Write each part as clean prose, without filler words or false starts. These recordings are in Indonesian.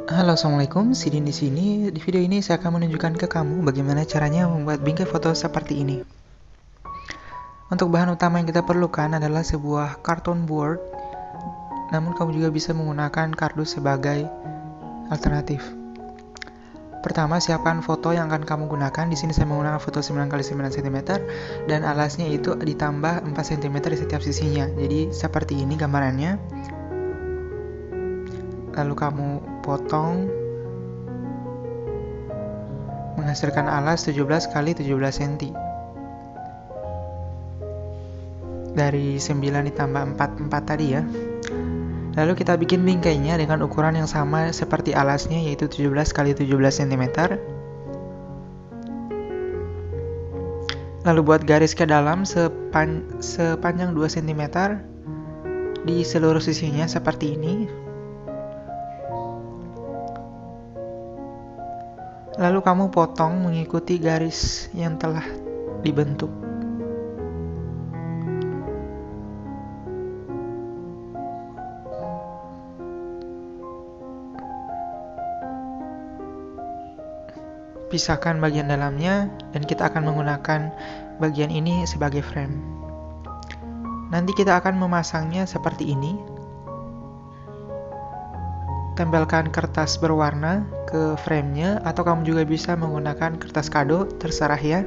Halo, assalamualaikum. Sidin di sini. Di video ini saya akan menunjukkan ke kamu bagaimana caranya membuat bingkai foto seperti ini. Untuk bahan utama yang kita perlukan adalah sebuah karton board. Namun kamu juga bisa menggunakan kardus sebagai alternatif. Pertama, siapkan foto yang akan kamu gunakan. Di sini saya menggunakan foto 9x9 cm dan alasnya itu ditambah 4 cm di setiap sisinya. Jadi seperti ini gambarannya. Lalu kamu potong menghasilkan alas 17x17 cm. Dari 9 ditambah 4 tadi ya. Lalu kita bikin bingkainya dengan ukuran yang sama seperti alasnya, yaitu 17x17 cm. Lalu buat garis ke dalam sepanjang 2 cm di seluruh sisinya seperti ini. Lalu kamu potong mengikuti garis yang telah dibentuk. Pisahkan bagian dalamnya dan kita akan menggunakan bagian ini sebagai frame. Nanti kita akan memasangnya seperti ini. Tempelkan kertas berwarna ke framenya, atau kamu juga bisa menggunakan kertas kado, terserah ya.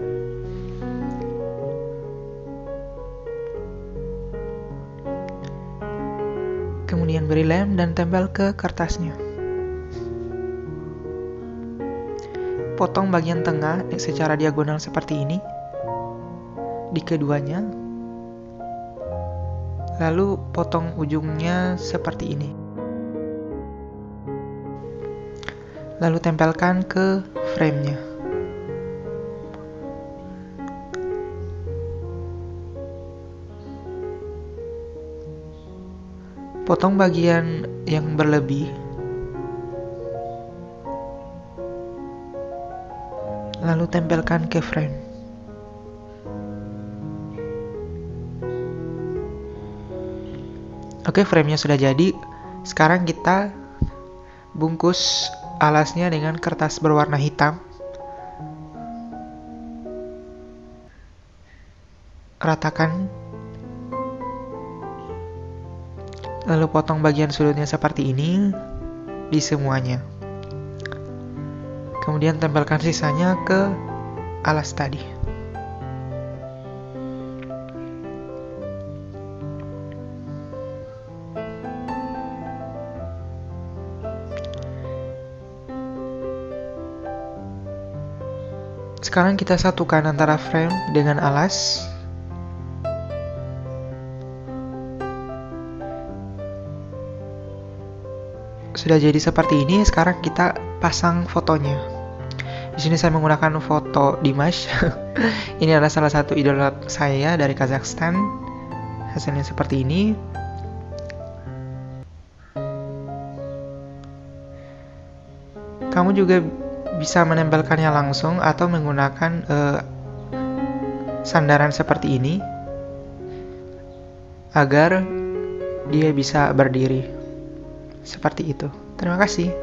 Kemudian beri lem dan tempel ke kertasnya. Potong bagian tengah secara diagonal seperti ini di keduanya. Lalu potong ujungnya seperti ini. Lalu tempelkan ke framenya. Potong bagian yang berlebih. Lalu tempelkan ke frame. Oke, framenya sudah jadi. Sekarang kita bungkus alasnya dengan kertas berwarna hitam. Ratakan. Lalu potong bagian sudutnya seperti ini di semuanya. Kemudian tempelkan sisanya ke alas tadi. Sekarang kita satukan antara frame dengan alas. Sudah jadi seperti ini. Sekarang kita pasang fotonya. Di sini saya menggunakan foto Dimash. Ini adalah salah satu idola saya dari Kazakhstan. Hasilnya seperti ini. Kamu juga bisa menempelkannya langsung atau menggunakan sandaran seperti ini agar dia bisa berdiri. Seperti itu. Terima kasih.